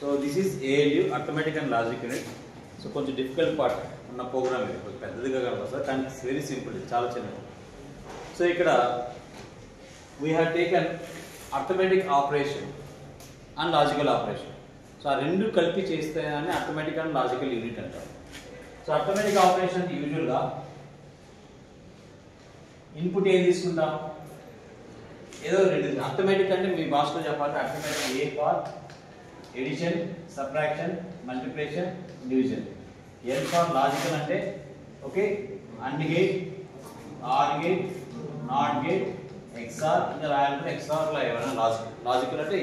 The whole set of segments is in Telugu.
So this is ALU Arithmetic and Logic Unit. So కొంచెం డిఫికల్ట్ పార్ట్ ఉన్న ప్రోగ్రామ్ ఇది, కొంచెం పెద్దదిగా కనపడుతుంది కానీ ఇట్స్ వెరీ సింపుల్, చాలా చిన్నది. సో ఇక్కడ we have taken arithmetic operation and logical operation. So ఆ రెండు కలిపి చేస్తే అని అర్థమెటిక్ అండ్ లాజికల్ యూనిట్ అంటారు. సో అర్థమెటిక్ ఆపరేషన్ యూజువల్గా ఇన్పుట్ ఏం తీసుకుంటాం, ఏదో రెండు. అర్థమెటిక్ అంటే మీ భాషలో చెప్పాలంటే arithmetic A for addition, subtraction, multiplication, division. L for logical అంటే okay AND gate, OR gate, NOT gate, XOR ఇంకా రాయాలంటే ఎక్స్ఆర్ లా ఏమైనా లాజికల్. లాజికల్ అంటే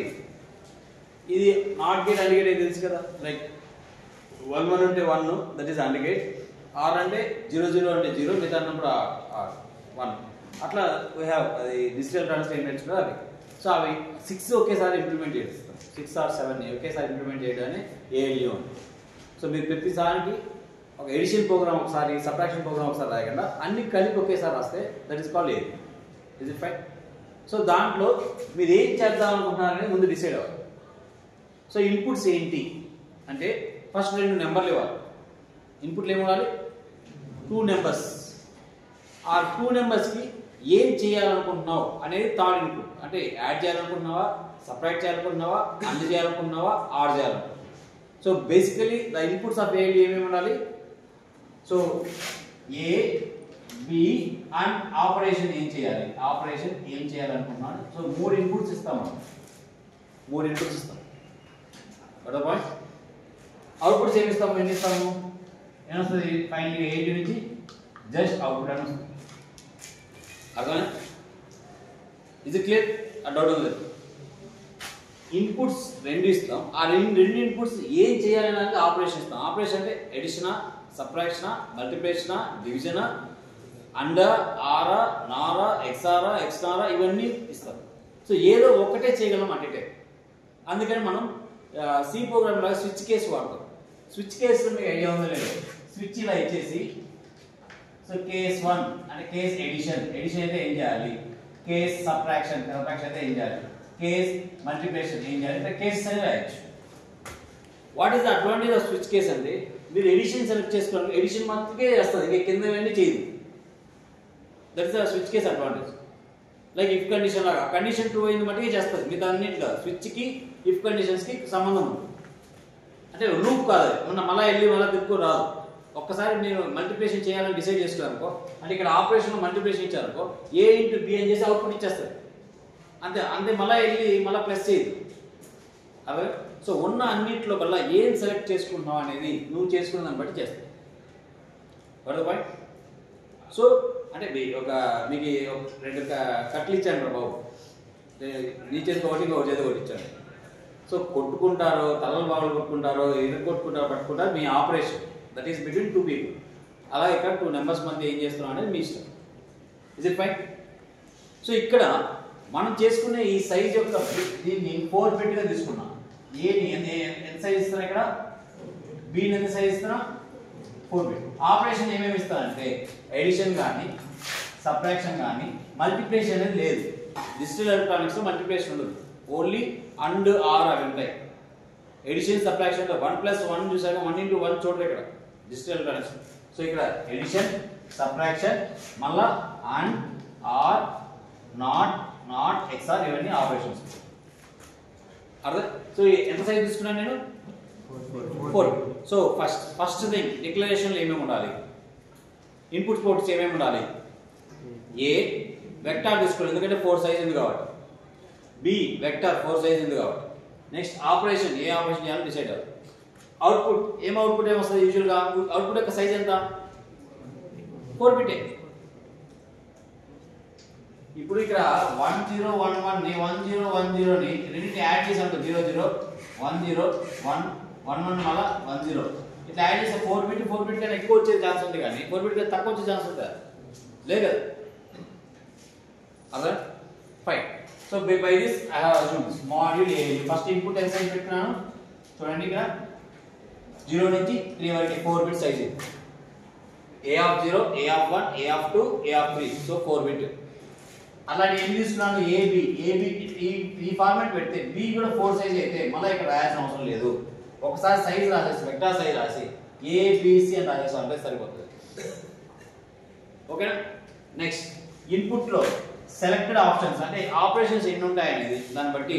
ఇది నాట్ గేట్, అండ్ గేట్ తెలుసు కదా, లైక్ 1 1 అంటే 1 that is and gate, or అంటే 0 0 అంటే 0 మిగతా అన్నప్పుడు 1 అట్లా వీ హ్యావ్ అది డిజిటల్ ట్రాన్స్లేట్మెంట్స్ కూడా అవి. సో అవి 6 ఒకేసారి ఇంప్లిమెంట్ చేస్తాం, 6 or 7 ఒకేసారి ఇంప్లిమెంట్ చేయడాన్ని ఏఎల్యూ అని. సో మీరు ప్రతిసారికి ఒక ఎడిషన్ ప్రోగ్రామ్ ఒకసారి, సబ్ట్రాక్షన్ ప్రోగ్రామ్ ఒకసారి రాయకుండా అన్ని కలిపి ఒకేసారి రాస్తే that is called ALU. Is it fine? So దాంట్లో మీరు ఏం చేద్దాం అనుకుంటున్నారని ముందు డిసైడ్ అవ్వాలి. సో ఇన్పుట్స్ ఏంటి అంటే ఫస్ట్ 2 నెంబర్లు ఇవ్వాలి. ఇన్పుట్లు ఏమి ఇవ్వాలి? 2 నెంబర్స్. ఆ 2 నెంబర్స్కి ఏం చేయాలనుకుంటున్నావు అనేది థర్డ్ ఇన్పుట్. అంటే యాడ్ చేయాలనుకుంటున్నావా, సపరేట్ చేయాలనుకుంటున్నావా, అండ్ చేయాలనుకుంటున్నావా, ఆర్ చేయాలనుకుంటున్నావా. So basically the inputs of ALU ఏమేమి ఉండాలి? So A, B and operation ఏం చేయాలి, ఆపరేషన్ ఏం చేయాలనుకుంటున్నాడు. సో 3 ఇన్పుట్స్ ఇస్తాము, 3 ఇన్పుట్స్ ఇస్తాం. పాయింట్ అవుట్పుట్స్ ఏమి ఇస్తాము, ఎన్ని ఇస్తాము, ఏమొస్తుంది ఫైనల్ ఏఎల్యూ నుంచి జస్ట్ అవుట్పుట్ అని వస్తుంది. అర్థమైనా? ఇది క్లియర్? ఆ డౌట్ ఉంది. ఇన్పుట్స్ 2 ఇస్తాం. ఆ రెండు ఇన్పుట్స్ ఏం చేయాలని ఆపరేషన్ ఇస్తాం. ఆపరేషన్ అంటే ఎడిషనా, సబ్ట్రాక్షనా, మల్టిప్లికేషనా, డివిజనా, అండ్ ఆరా, నారా, ఎక్స్ఆరా, ఎక్స్నారా ఇవన్నీ ఇస్తాం. సో ఏదో ఒకటే చేయగలం అంటే. అందుకని మనం సి ప్రోగ్రామ్ లాగా స్విచ్ కేసు వాడతాం. స్విచ్ కేసు మీకు ఐడియా ఉందో లేదు. స్విచ్ ఇలా ఇచ్చేసి సో కేస్ 1 అంటే కేస్ ఎడిషన్, ఎడిషన్ అయితే ఏం చేయాలి, కేస్ సబ్ట్రాక్షన్, సబ్ట్రాక్షన్ అయితే ఏం చేయాలి, కేస్ మల్టిప్లికేషన్ ఏం చేయాలి, అంటే కేసెస్ అని రాయొచ్చు. What is the advantage off switch case అంటే మీరు ఎడిషన్ సెలెక్ట్ చేసుకోండి, ఎడిషన్ మాత్రమే చేస్తుంది, ఇంకా కింద ఇవన్నీ చేయదు. That is the switch case advantage. Like if condition లాగా కండిషన్ 2 అయింది మట్టిగా చేస్తుంది, మిగతా అన్నింటిలో స్విచ్కి ఇఫ్ కండిషన్స్కి సంబంధం ఉంది. అంటే లూప్ కాదు, మళ్ళీ వెళ్ళి మళ్ళీ తిప్పుకో రాదు. ఒక్కసారి నేను మల్టిప్లికేషన్ చేయాలని డిసైడ్ చేసుకున్నానుకో, అంటే ఇక్కడ ఆపరేషన్ మల్టిప్లికేషన్ ఇచ్చారనుకో, ఏ ఇంటూ బి అని చేసి అవుట్పుట్ ఇచ్చేస్తుంది అంతే. అంతే మళ్ళీ వెళ్ళి మళ్ళీ ప్లస్ చేయదు. అదే సో ఉన్న అన్నింటిలో వల్ల ఏం సెలెక్ట్ చేసుకుంటున్నావు అనేది నువ్వు చేసుకున్న దాన్ని బట్టి చేస్తావు. What the point? సో అంటే ఒక మీకు 2 కట్లు ఇచ్చాను రా బాబు, నీ చేతికి ఒకటి ఇంకొక చేతికి ఒకటి ఇచ్చాను. సో కొట్టుకుంటారో, తలలు బాగులు కొట్టుకుంటారో, ఎదురు కొట్టుకుంటారో, పట్టుకుంటారో మీ operation. That is between 2 people. అలా ఇక్కడ 2 నెంబర్స్ మధ్య ఏం చేస్తున్నాం అనేది మీ ఇష్టం. Is it fine? సో ఇక్కడ మనం చేసుకునే ఈ సైజ్ యొక్క దీన్ని 4 బిట్గా తీసుకున్నాం. ఏని ఎంత సైజ్ ఇస్తున్నా, ఇక్కడ బిని ఎంత సైజ్ ఇస్తున్నా, 4 బిట్. ఆపరేషన్ ఏమేమి ఇస్తానంటే ఎడిషన్ కానీ, సబ్ట్రాక్షన్ కానీ, మల్టిప్లికేషన్ అనేది లేదు. డిజిటల్ ఎలక్ట్రానిక్స్లో మల్టిప్లికేషన్ ఉండదు, ఓన్లీ అండ్ ఆర్ అవి ఉంటాయి. ఎడిషన్, సబ్ట్రాక్షన్ 1 + 1 చూసాక 1 × 1 చూడరు ఇక్కడ డిజిటల్ ఎలక్ట్రానిక్స్. సో ఇక్కడ ఎడిషన్, సబ్ట్రాక్షన్, మళ్ళా అండ్, ఆర్, నాట్, ఎక్స్ఆర్ ఇవన్నీ ఆపరేషన్స్. అర్థం? సో ఎంత సైజ్ తీసుకున్నాను నేను? 4. సో ఫస్ట్ థింగ్ డిక్లరేషన్లో ఏమేమి ఉండాలి, ఇన్పుట్ పోర్ట్స్ ఏమేమి ఉండాలి. ఏ వెక్టార్ తీసుకోవాలి, ఎందుకంటే 4 సైజ్ ఉంది కాబట్టి. బి వెక్టార్ 4 సైజ్ ఉంది కాబట్టి. నెక్స్ట్ ఆపరేషన్, ఏ ఆపరేషన్ చేయాలో డిసైడ్ అవ్వాలి. అవుట్పుట్ అవుట్పుట్ ఏమొస్తుంది యూజువల్గా, అవుట్పుట్ యొక్క సైజ్ ఎంత, 4 బిటే. ఇప్పుడు ఇక్కడ 1 0 1 1 ని 1 0 1 0 ని రెండింటిని యాడ్ చేసి ఉంటుంది, 0 0 1 0 1 1 1 మళ్ళా 1 0 ఇట్లా యాడ్ చేస్తే 4 బిట్ కన్నా ఎక్కువ వచ్చే ఛాన్స్ ఉంది, కానీ 4 బిట్ కన్నా తక్కువ వచ్చే ఛాన్స్ ఉంటుందా? లేదు కదా. అదే fine. So by this I have assumed module A. First input ఎంత సైజ్ పెట్టుకున్నాను చూడండి, ఇక్కడ 0 నుంచి 3 వరకు 4 bit size. A of 0, A of 1, A of 2, A of 3. So 4 bit. అలాంటి ఎన్ని తీసుకున్నాను ఏబి ఈ ఫార్మాట్ పెడితే బి కూడా 4 సైజ్ అయితే మళ్ళీ ఇక్కడ రాయాల్సిన అవసరం లేదు. ఒకసారి సైజ్ రాసేసి వెక్టార్ సైజ్ రాసి ఏబిసి అని రాసేసాం అంటే సరిపోతుంది. ఓకేనా. నెక్స్ట్ ఇన్పుట్ లో సెలెక్టెడ్ ఆప్షన్స్ అంటే ఆపరేషన్స్ ఎన్ని ఉంటాయి అనేది దాన్ని బట్టి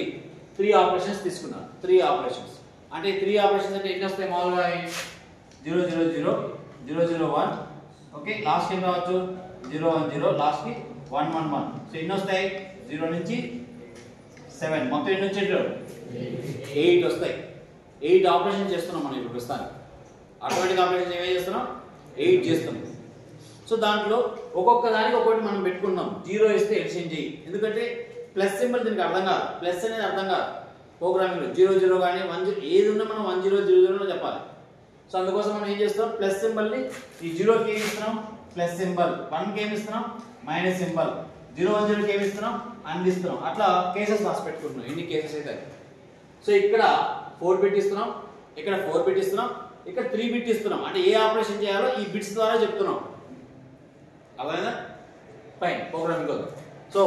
3 ఆపరేషన్స్ తీసుకున్నాను. 3 ఆపరేషన్స్ అంటే 3 ఆపరేషన్స్ అంటే ఎన్ని వస్తాయి మామూలుగా 0 0 0 0 0 1 ఓకే లాస్ట్ ఏం రావచ్చు 0 1 0 లాస్ట్ కి 1 1 1. సో ఎన్ని వస్తాయి 0 నుంచి 7 మొత్తం ఎన్ని వచ్చేటో 8 వస్తాయి. 8 ఆపరేషన్ చేస్తున్నాం మనం ఇప్పుడు ప్రస్తుతానికి. ఆటోమేటిక్ ఆపరేషన్ ఏమేం చేస్తున్నాం 8 చేస్తున్నాం. సో దాంట్లో ఒక్కొక్క దానికి ఒక్కొక్కటి మనం పెట్టుకున్నాం. 0 ఇస్తే ఎడిషన్ చేయి, ఎందుకంటే ప్లస్ సింబల్ దీనికి అర్థం కాదు, ప్లస్ అనేది అర్థం కాదు ప్రోగ్రామింగ్ లో. 0 0 కానీ 1 0 ఏది ఉన్నా మనం 1 0 0 0 చెప్పాలి. సో అందుకోసం మనం ఏం చేస్తాం ప్లస్ సింబల్ ని ఈ 0 కి ఏమి ఇస్తున్నాం ప్లస్ సింబల్, 1 కి ఏమి ఇస్తున్నాం మైనస్ సింబల్, 0 1 0 కి ఏమి ఇస్తున్నాం అందిస్తున్నాం. అట్లా కేసెస్ రాసి పెట్టుకుంటున్నాం ఎన్ని కేసెస్ అయితే. సో ఇక్కడ 4 బిట్ ఇస్తున్నాం, ఇక్కడ 4 బిట్ ఇస్తున్నాం, ఇక్కడ 3 బిట్ ఇస్తున్నాం. అంటే ఏ ఆపరేషన్ చేయాలో ఈ బిట్స్ ద్వారా చెప్తున్నాం. అర్థమైందా. Fine programming code. So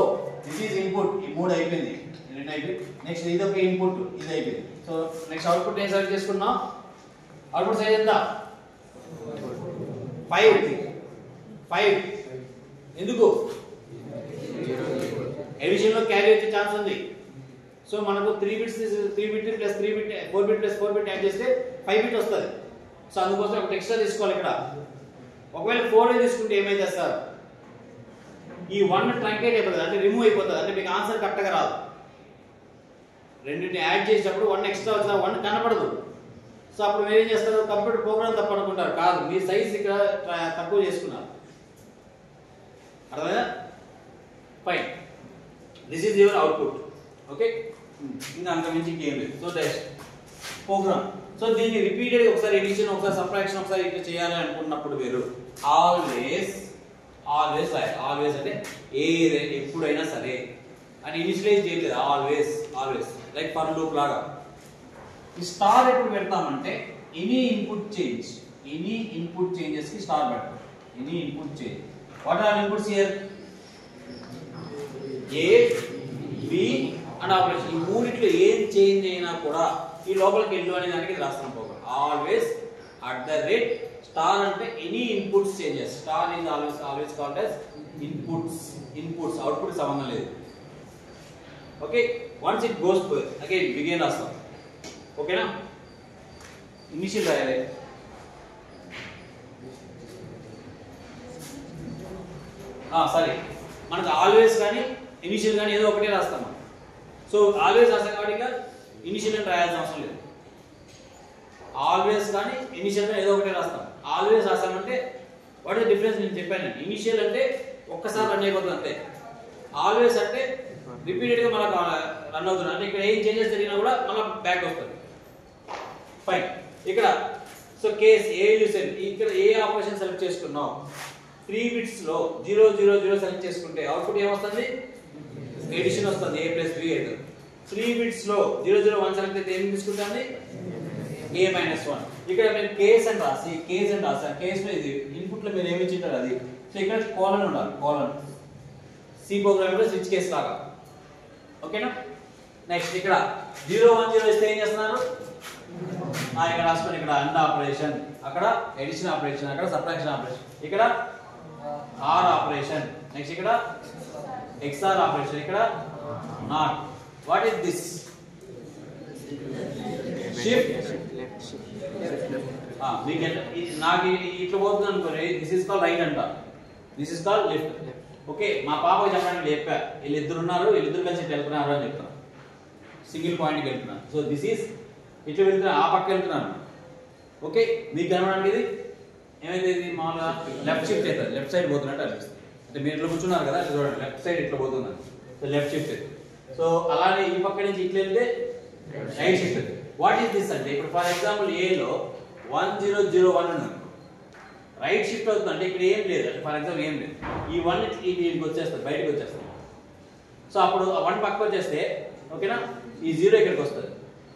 this is input. ఈ 3 అయిపోయింది, రెండు అయిపోయింది. నెక్స్ట్ ఇది ఒక ఇన్పుట్, ఇది అయిపోయింది. సో నెక్స్ట్ అవుట్పుట్ ఏం సెలెక్ట్ చేసుకున్నాం. అవుట్పుట్ సైజ్ ఎంత 5. ఎందుకు ఎడిషన్ లో క్యారీ వచ్చే ఛాన్స్ ఉంది. సో మనకు 3 bits 3 bit plus 3 bit 4 bit plus 4 bit add చేస్తే 5 బిట్ వస్తుంది. సో అందుకోసం ఒక ఎక్స్ట్రా తీసుకోవాలి ఇక్కడ. ఒకవేళ 4 తీసుకుంటే ఏమైతే చేస్తారు ఈ 1 ట్రంకేట్ అయిపోతుంది, అంటే రిమూవ్ అయిపోతుంది, అంటే మీకు ఆన్సర్ కరెక్ట్గా రాదు. రెండింటిని యాడ్ చేసేటప్పుడు 1 ఎక్స్ట్రా వచ్చిన 1 కనపడదు. సో అప్పుడు మీరు ఏం చేస్తారు కంప్యూటర్ ప్రోగ్రామ్ తప్పు అనుకుంటారు. కాదు, మీ సైజ్ ఇక్కడ తక్కువ చేసుకున్నారు. అర్థమైందా. Fine, this is your output. Okay, ఇంకా అంత మించి ఇంకేం లేదు. So that program. సో దీన్ని రిపీటెడ్ ఒకసారి ఎడిషన్ ఒకసారి సబ్ట్రాక్షన్ ఒకసారి ఇట్లా చేయాలి అనుకున్నప్పుడు మీరు ఆల్వేస్ ఆల్వేస్ అంటే ఎప్పుడైనా సరే అని ఇనిషియలైజ్ చేయలేదు. ఆల్వేస్ లైక్ ఫర్ లూప్ లాగా. ఈ స్టార్ ఎప్పుడు పెడతామంటే ఎనీ ఇన్పుట్ చేంజెస్ కి స్టార్ పెడతాం. Any input change. What are inputs here A B and operation. ఈ మూడిట్లో ఏం చేంజ్ అయినా కూడా ఈ లోపలికి వెళ్ళు అనే దానికి రాస్తాం ప్రోగ్రామ్. ఆల్వేస్ @ స్టార్ అంటే any inputs changes. Star is always called as inputs output సంబంధం లేదు. Okay, once it goes to again begin రాస్తాం. ఓకేనా. ఇనిషియల్ రాయాలి. సరే, మనకు ఆల్వేస్ కానీ ఇనిషియల్ కానీ ఏదో ఒకటే రాస్తాం. సో ఆల్వేస్ రాస్తాం కాబట్టి ఇంకా ఇనిషియల్ అని రాయాల్సిన అవసరం లేదు. ఆల్వేస్ కానీ ఇనిషియల్ కానీ ఏదో ఒకటే రాస్తాం. ఆల్వేస్ రాస్తామంటే వాట్ ఇస్ డిఫరెన్స్ నేను చెప్పాను. ఇనిషియల్ అంటే ఒక్కసారి రన్ అయిపోతుంది అంతే. ఆల్వేస్ అంటే రిపీటెడ్ గా మనకు రన్ అవుతుంది, అంటే ఇక్కడ ఏం చేంజెస్ జరిగినా కూడా మళ్ళీ బ్యాక్ వస్తుంది. ఫైన్. ఇక్కడ సో కేస్ ఏ యూసేజ్ ఇక్కడ ఏ ఆపరేషన్ సెలెక్ట్ చేసుకున్నాం 3 బిట్స్ లో 0 0 0 సెలెక్ట్ చేసుకుంటే అవుట్పుట్ ఏమొస్తుంది ఎడిషన్ వస్తుంది. a + b అయితే 3 బిట్స్ లో 0 0 1 సెలెక్ట్ అయితే ఏం తీసుకుంటాండి a - 1. ఇక్కడ నేను కేస్ అని రాసి కేస్ లో ఇది ఇన్పుట్ లో మీరు ఏమి ఇచ్చింటారు అది. సో ఇక్కడ కోలన్ ఉండాలి, కోలన్. సి ప్రోగ్రామ్ లో స్విచ్ కేస్ లాగా. ఓకేనా. నెక్స్ట్ ఇక్కడ 0 1 0 ఇస్తే ఏం చేస్తున్నారు ఇక్కడ రాసుకొని ఇక్కడ అండ్ ఆపరేషన్, అక్కడ ఎడిషన్ ఆపరేషన్, అక్కడ సబ్ట్రాక్షన్ ఆపరేషన్, ఇక్కడ ఆర్ ఆపరేషన్, నెక్స్ట్ ఇక్కడ XR ఆపరేషన్, ఇక్కడ not. What is this shift మీకు నాకు ఇట్లా పోతుంది అనుకోండి. దిస్ ఇస్ కాల్ రైట్ అంట, this is call left. Okay, మా పాపకి చెప్పడానికి చెప్పా వీళ్ళిద్దరు ఉన్నారు, వీళ్ళిద్దరు కలిసి వెళ్తున్నారు అని చెప్తాను. సింగిల్ పాయింట్కి వెళ్తున్నాను. సో దిస్ ఈస్ ఇట్లా వెళ్తున్నాను, ఆ పక్క వెళ్తున్నాను. ఓకే, మీకు కనబడానికి ఇది ఏమైతే ఇది మామూలుగా లెఫ్ట్ షిఫ్ట్ అవుతుంది, లెఫ్ట్ సైడ్ పోతున్నట్టు అనిపిస్తుంది. అంటే మీరు ఇట్లా కూర్చున్నారు కదా, చూడండి లెఫ్ట్ సైడ్ ఇట్లా పోతుంది. సో లెఫ్ట్ షిఫ్ట్ అవుతుంది. సో అలానే ఈ పక్క నుంచి ఇట్లా వెళ్తే రైట్ షిఫ్ట్ అవుతుంది. వాట్ ఈస్ దిస్ అంటే ఇప్పుడు ఫర్ ఎగ్జాంపుల్ ఏలో 1 0 0 1 ఉన్నారు, రైట్ షిఫ్ట్ అవుతుంది అంటే ఇక్కడ ఏం లేదు. ఫర్ ఎగ్జాంపుల్ ఏం లేదు, ఈ 1 ఇక్కడికి వచ్చేస్తుంది, బయటకు వచ్చేస్తుంది. సో అప్పుడు 1 పక్కకు వచ్చేస్తే ఓకేనా, ఈ 0 ఇక్కడికి వస్తుంది,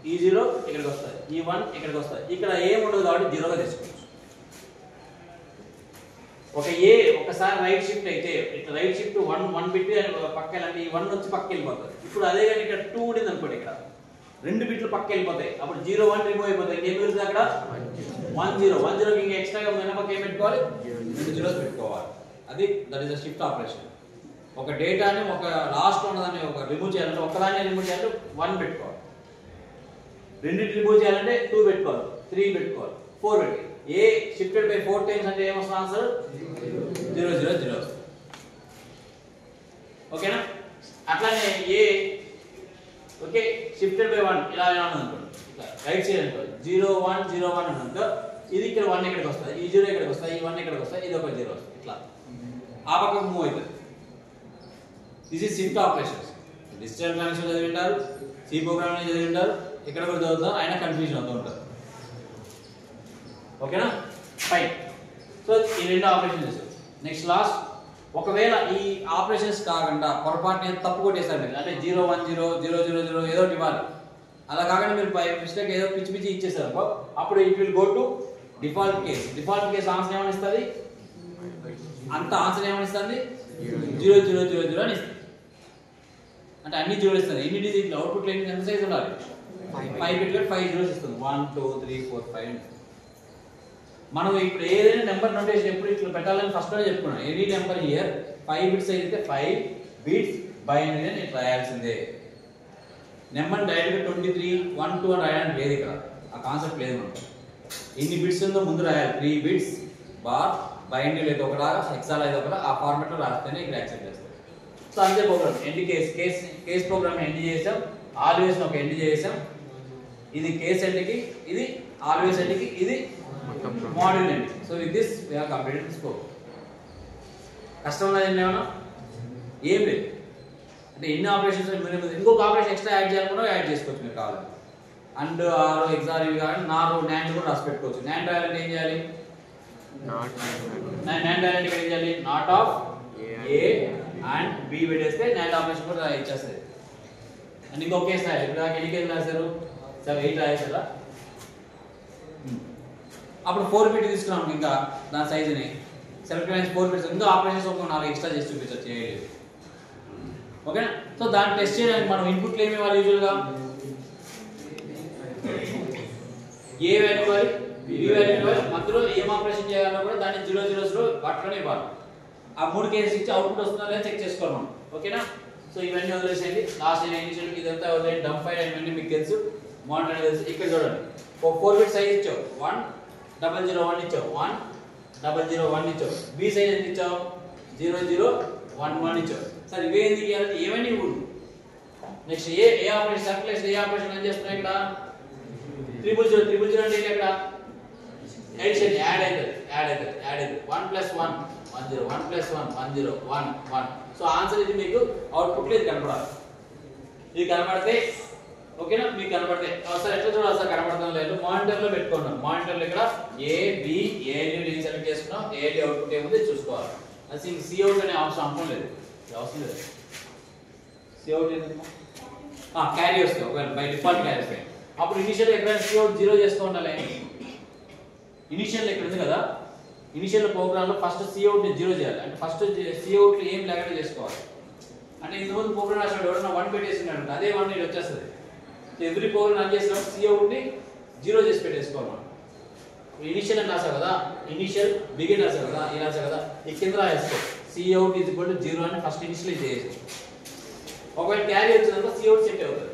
ఈ 0 ఇక్కడికి వస్తుంది, ఈ 1 ఇక్కడికి వస్తుంది. ఇక్కడ ఏం ఉండదు కాబట్టి 0గా తీసుకోవచ్చు. ఒక ఏ ఒకసారి రైట్ షిఫ్ట్ అయితే ఇట్లా రైట్ షిఫ్ట్ 1 బిట్ పక్క వెళ్ళాలంటే ఈ 1 వచ్చి పక్క వెళ్ళిపోతుంది. ఇప్పుడు అదే కానీ ఇక్కడ 2 ఉండింది అనుకోండి, ఇక్కడ 2 బిట్లు పక్క వెళ్ళిపోతాయి. అప్పుడు 0 1 రిమూవ్ అయిపోతాయి. ఏం మిగులుతుంది అక్కడ 1 0. 1 0 ఇంకా ఎక్స్ట్రాగా ఉన్న పక్క ఏం పెట్టుకోవాలి, 2 zeros పెట్టుకోవాలి. అది that is the shift operation. ఒక డేటాని ఒక లాస్ట్ ఉన్నదాన్ని ఒక రిమూవ్ చేయాలంటే ఒకదాన్ని రిమూవ్ చేయాలంటే 1 పెట్టుకోవాలి. రెండింటి రిమూవ్ చేయాలంటే 2 పెట్టుకోవాలి, 3 పెట్టుకోవాలి, 4 పెట్టి ఏ షిఫ్టెడ్ బై 4 టైమ్స్ అంటే ఏమొస్తుంది ఆన్సర్ 0 0 0. ఓకేనా? అట్లానే ఏ ఓకే షిఫ్టెడ్ బై 1 ఇలా అనుకోండి, రైట్ సైడ్ అనుకోండి 0 1 0 1 అనుకో, ఇది ఇక్కడ 1 ఇక్కడికి వస్తుంది, ఈ 0 ఇక్కడికి వస్తుంది, ఈ 1 ఇక్కడికి వస్తుంది, ఇది ఒక 0 వస్తుంది. ఇట్లా ఆ పక్కకు మూవ్ అవుతుంది. This is shift operations. Digital connection చదివి ఉంటారు, సి ప్రోగ్రామింగ్ చదివి ఉంటారు, ఇక్కడ కూడా చదువుతారు, అయినా కన్ఫ్యూజన్ అవుతూ ఉంటారు. ఓకేనా? ఫైన్. సో ఈ 2 ఆపరేషన్స్ చేస్తారు. నెక్స్ట్ లాస్ట్, ఒకవేళ ఈ ఆపరేషన్స్ కాకుండా పొరపాటున తప్పు కొట్టేస్తారు మీరు, అంటే 0 1 0 0 0 0 ఏదో ఒకటి ఇవ్వాలి. అలా కాకుండా మీరు బై మిస్టేక్ ఏదో పిచ్చి పిచ్చి ఇచ్చేసారు అనుకో, అప్పుడు it will go to default case. Default case answer ఏమని ఇస్తుంది, అంత ఆన్సర్ ఏమని ఇస్తుంది 0 0 0 0 అని ఇస్తుంది. అంటే అన్ని జోడిస్తుంది. ఎన్ని డిజిట్లు అవుట్పుట్ ఎన్ని ఎంత సైజ్ ఉండాలి, 5 బిట్ 5 zeros ఇస్తుంది. 1 2 3 4 5. మనం ఇప్పుడు ఏదైనా నెంబర్ నోటేషన్ ఎప్పుడు ఇట్లా పెట్టాలని ఫస్ట్ లో చెప్పుకున్నాం. ఎనీ నెంబర్ హియర్ 5 బిట్స్ అయితే 5 బిట్స్ బైనరీ అని రాయాల్సిందే. నెంబర్ డైరెక్ట్ 23 1 2 అని రాయడానికి లేదు, ఇక్కడ ఆ కాన్సెప్ట్ లేదు. మనకు ఎన్ని బిట్స్ ఉందో ముందు రాయాలి, 3 బిట్స్ బార్ బైనరీ అయితే ఒకలాగా, హెక్సాల్ అయితే ఒకలా, ఆ ఫార్మాట్ లో రాస్తేనే ఇక్కడ యాక్సెప్ట్ చేస్తారు. సో అంతే program. End case program end చేసాం, ఆల్వేస్ ఒక ఎండ్ చేసాం. ఇది కేస్ ఎండ్కి, ఇది ఆల్వేస్ ఎండ్కి, ఇది module end. So with this we have completed this program. కష్టం ఉన్నది ఏమన్నా ఏం లేదు. అంటే ఎన్ని ఆపరేషన్స్, ఇంకొక ఆపరేషన్ ఎక్స్ట్రా యాడ్ చేయాలనుకున్నా యాడ్ చేసుకోవచ్చు మీరు కావాలంటే. అండ్ ఆర్ ఎగ్జార్ ఇవి కానీ నార్ నాండ్ కూడా రాసి పెట్టుకోవచ్చు. నాండ్ రాయాలంటే ఏం చేయాలి, నాండ్ రాయాలంటే ఏం చేయాలి, not of A and B పెట్టేస్తే నాండ్ ఆపరేషన్ కూడా ఇచ్చేస్తుంది. అండ్ ఇంకొక కేసు రాయాలి. ఇప్పుడు దాకా ఎన్ని కేసులు రాశారు, 8 రాశారా. అప్పుడు 4 బిట్ తీసుకున్నాం, ఇంకా దాని సైజుని సెలెక్ట్ 4 బిట్స్, ఇంకా ఆపరేషన్స్ ఒక 4 ఎక్స్ట్రా చేసి చూపించవచ్చు. ఓకేనా? సో దాన్ని టెస్ట్ చేయడానికి మనం ఇన్పుట్లు ఏమి ఇవ్వాలి, యూజువల్గా ఏ వాల్యూ ఇవ్వాలి, బి వాల్యూ ఇవ్వాలి, మధ్యలో ఏం ఆపరేషన్ చేయాలో కూడా దాన్ని 0 0 వాటిలోనే ఇవ్వాలి. ఆ 3 కేసెస్ ఇచ్చి అవుట్పుట్ వస్తుందా లేదా చెక్ చేసుకోవాలి మనం. ఓకేనా? సో ఇవన్నీ వదిలేసేయండి. లాస్ట్ ఇనిషియల్ ఇదంతా వదిలేయండి. డంప్ ఫైల్ ఇవన్నీ మీకు తెలుసు, మానిటర్ తెలుసు. ఇక్కడ చూడండి, 4 బిట్ సైజ్ ఇచ్చావు, 1 0 0 1 ఇచ్చావు, 1 0 0 1 ఇచ్చావు. బి సైజ్ ఎంత ఇచ్చావు, 0 0 1 1 ఇచ్చావు. సరే ఇవేంది ఇవ్వాలంటే ఏమని ఇవ్వడు. నెక్స్ట్ ఏ ఆపరేషన్ సర్క్యులేషన్, ఏ ఆపరేషన్ ఏం చేస్తున్నాయి ఇక్కడ 0 0 0 0 అంటే ఇక్కడ ఎడిషన్ యాడ్ అవుతుంది. 1 + 1 1 0 1 + 1 1 0 1 1. సో ఆన్సర్ ఇది మీకు అవుట్పుట్ లో ఇది కనపడాలి. ఇది కనపడితే ఓకేనా, మీకు కనపడితే ఒకసారి ఎట్లా చూడాలి సార్, కనపడతాం లేదు, మానిటర్ లో పెట్టుకున్నాం. మానిటర్ లో ఇక్కడ ఏ బి ఏఎల్యూ సెలెక్ట్ చేసుకున్నాం, ఏఎల్యూ అవుట్పుట్ ఏముంది చూసుకోవాలి. అది సిఅవుట్ అనే అవసరం లేదు, అవసరం లేదు. సిఅవుట్ క్యారీ వస్తుంది, ఒకవేళ బై డిఫాల్ట్ క్యారీ వస్తాయి. అప్పుడు ఇనిషియల్ ఎక్కడైనా సిఅవుట్ 0 చేస్తూ ఉండాలి. ఇనిషియల్ ఇక్కడ ఉంది కదా, ఇనిషియల్ ప్రోగ్రామ్ లో ఫస్ట్ సిఅవుట్ ని 0 చేయాలి. అంటే ఫస్ట్ సిఅవుట్ ఏం లేకుండా చేసుకోవాలి. అంటే ఇంతకుముందు ప్రోగ్రామ్ రాసినప్పుడు ఎవరైనా 1 పెట్టేసినాడు, అదే 1 ఇది వచ్చేస్తుంది. ఎవ్రీ ప్రోగ్రామ్ రన్ చేసినప్పుడు సిఅవుట్ ని 0 చేసి పెట్టేసుకోవాలి మనం. ఇనిషియల్ అని రాసావు కదా, ఇనిషియల్ బిగిన్ రాసావు కదా, ఈ రాసావు కదా, ఈ కింద రాసుకో సిఅవుట్ = 0 అని ఫస్ట్ ఇనిషియలైజ్ చేసి, ఒకవేళ క్యారీ వచ్చినందుకు సిఅవుట్ సెట్ అవుతుంది.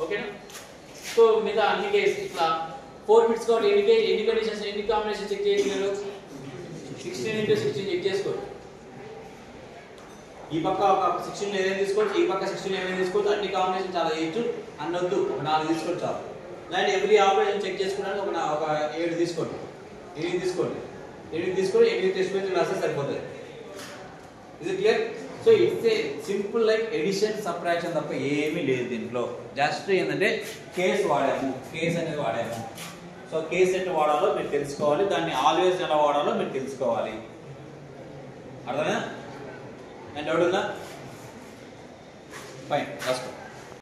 ఓకేనా? సో మిగతా అన్ని కేసు ఇట్లా 4 బిట్స్ కాబట్టి ఎన్ని కండిషన్స్, ఎన్ని కాంబినేషన్ చెక్ చేయగలరు, 16 × 16 చెక్ చేసుకోవచ్చు. ఈ పక్క ఒక 16 ఏదైనా తీసుకోవచ్చు, ఈ పక్క 16 ఏదైనా తీసుకోవచ్చు. అన్ని కాంబినేషన్ చాలా చేయొచ్చు. అన్నొద్దు, ఒక 4 తీసుకోవచ్చు చాలు. అలాంటి ఎవ్రీ ఆపరేషన్ చెక్ చేసుకోవడానికి ఒక 7 తీసుకోండి, 8 తీసుకోండి, 8 తీసుకొని 8 టెస్ట్ బెంచ్ రాస్తే సరిపోతుంది. ఇది clear? So it's a simple like addition subtraction తప్ప ఏమీ లేదు దీంట్లో. జస్ట్ ఏంటంటే కేస్ వాడాము, కేస్ అనేది వాడాము. సో కేస్ ఎట్లా వాడాలో మీరు తెలుసుకోవాలి, దాన్ని ఆల్వేస్ ఎలా వాడాలో మీరు తెలుసుకోవాలి. అర్థమైనా? అండ్ డౌట్ ఉందా? ఫైన్, రాసుకో.